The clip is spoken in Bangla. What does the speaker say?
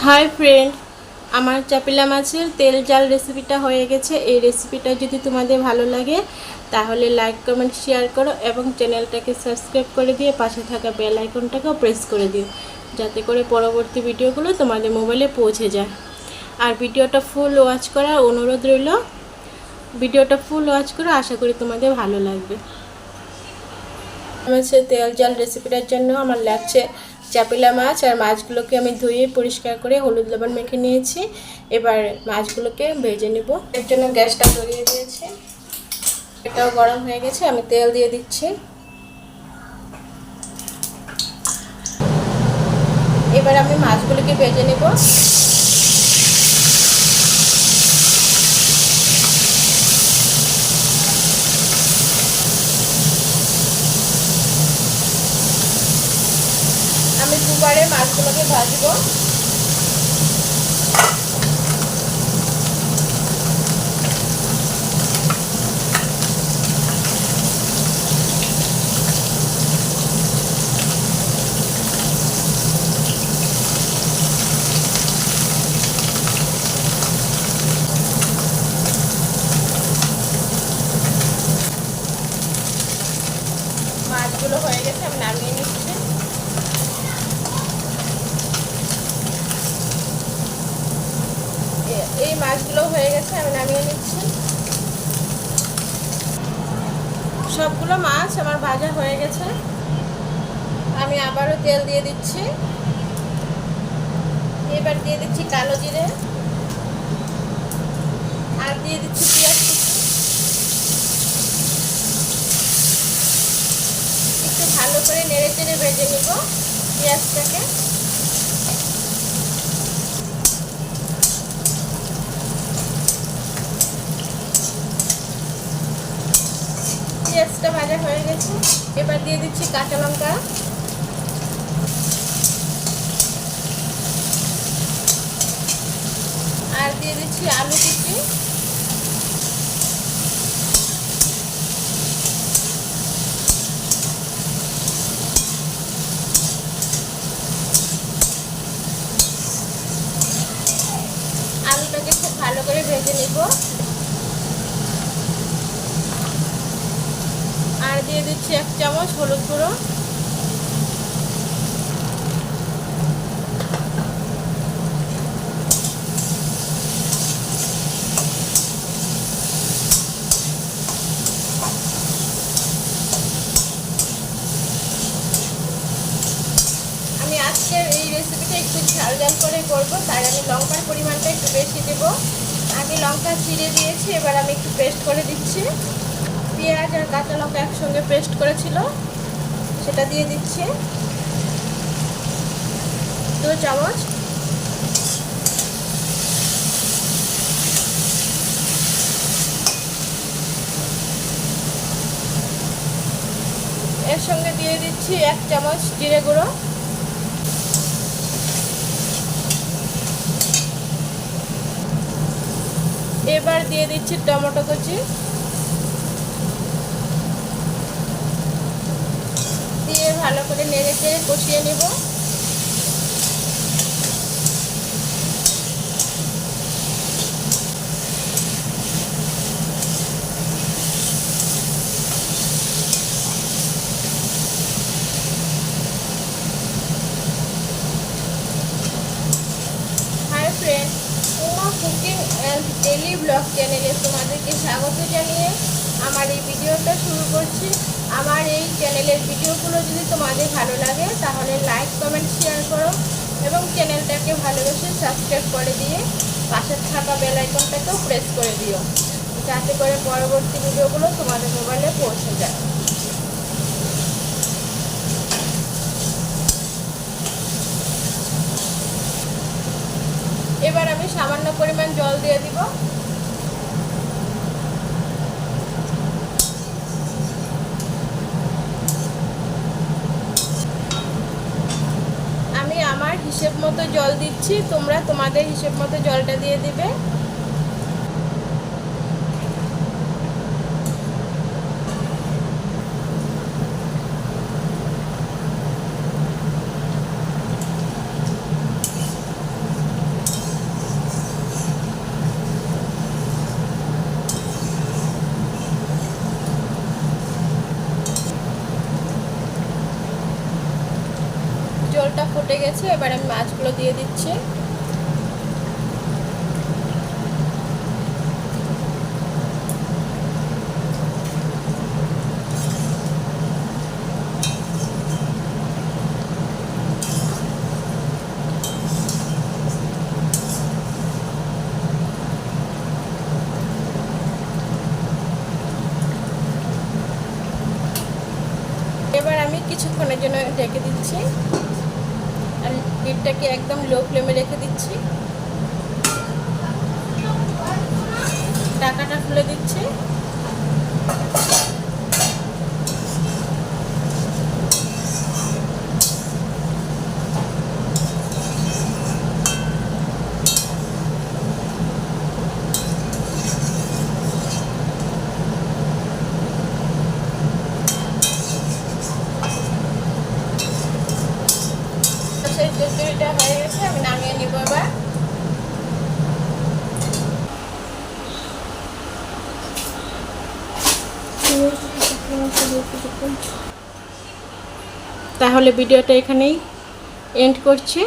হাই ফ্রেন্ড, আমার চাপিলা মাছের তেল জাল রেসিপিটা হয়ে গেছে। এই রেসিপিটা যদি তোমাদের ভালো লাগে তাহলে লাইক কমেন্ট শেয়ার করো এবং চ্যানেলটাকে সাবস্ক্রাইব করে দিয়ে পাশে থাকা বেল আইকনটাকেও প্রেস করে দিও, যাতে করে পরবর্তী ভিডিওগুলো তোমাদের মোবাইলে পৌঁছে যায়। আর ভিডিওটা ফুল ওয়াচ করার অনুরোধ রইল। ভিডিওটা ফুল ওয়াচ করে আশা করি তোমাদের ভালো লাগবে। মাছের তেল জাল রেসিপিটার জন্য আমার লাগছে চাপিলা মাছ। আর মাছগুলোকে আমি ধুয়ে পরিষ্কার করে হলুদ লবণ মেখে নিয়েছি। এবার মাছগুলোকে ভেজে নেব। এর জন্য গ্যাসটা ধরিয়ে দিয়েছি, এটাও গরম হয়ে গেছে। আমি তেল দিয়ে দিচ্ছি। এবার আমি মাছগুলোকে ভেজে নেব। আমি দুবারে মাছগুলোকে ভাজবো। মাছগুলো হয়ে গেছে, আমি নামিয়ে নিচ্ছি। এই মাছগুলো হয়ে গেছে, আমি নামিয়ে নিচ্ছি। সবগুলো মাছ আমার ভাজা হয়ে গেছে। আমি আবারও তেল দিয়ে দিচ্ছি। এবার দিয়ে দিচ্ছি কালো জিরে, আর দিয়ে দিচ্ছি পেঁয়াজ কুচি। একটু ভালো করে নেড়ে চেড়ে ভেজে নিব পেঁয়াজটাকে। পেঁয়াজটা ভাজা হয়ে গেছে। এবার দিয়ে দিচ্ছি কাঁচা লঙ্কা, আর দিয়ে দিচ্ছি আলু কুচি। আলুটাকে খুব ভালো করে ভেজে নিব। আর দিয়ে দিচ্ছি 1 চামচ হলুদ গুঁড়ো। আমি আজকের এই রেসিপিটা একটু ঝাল ঝাল করে করব, তাই আমি লঙ্কার পরিমাণটা একটু বেশি দেব। আগে লঙ্কা চিড়ে দিয়েছি, এবার আমি একটু পেস্ট করে দিচ্ছি। পেঁয়াজ আর কাঁচা লঙ্কা একসঙ্গে পেস্ট করেছিল, সেটা দিয়ে দিচ্ছি 2 চামচ। এর সঙ্গে দিয়ে দিচ্ছি 1 চামচ জিরে গুঁড়ো। এবার দিয়ে দিচ্ছি টমেটো কুচি, দিয়ে ভালো করে নেড়ে চেড়ে কষিয়ে নেব। Hi friend, Uma cooking and daily blog চ্যানেলে তোমাদেরকে স্বাগত জানিয়ে আমার এই ভিডিওটা শুরু করছি। আমার এই চ্যানেলের ভিডিওগুলো যদি তোমাদের ভালো লাগে তাহলে লাইক কমেন্ট শেয়ার করো এবং চ্যানেলটাকে ভালোবেসে সাবস্ক্রাইব করে দিয়ে পাশে থাকা বেল আইকনটাকেও প্রেস করে দিও, যাতে করে পরবর্তী ভিডিওগুলো তোমাদের মোবাইলে পৌঁছে যায়। এবার আমি সামান্য পরিমাণ জল দিয়ে দিব। আমি আমার হিসেব মতো জল দিচ্ছি, তোমরা তোমাদের হিসেব মতো জলটা দিয়ে দিবে। গেছে। এবার আমি মাছগুলো দিয়ে দিচ্ছি। এবার আমি কিছুক্ষণের জন্য ঢেকে দিচ্ছি আর লিডটাকে একদম লো ফ্লেমে রেখে দিচ্ছি। ঢাকাটা খুলে দিচ্ছি। চচ্চড়িটা হয়ে গেছে, আমি নামিয়ে নিব এবার। তাহলে ভিডিওটা এখানেই এন্ড করছি।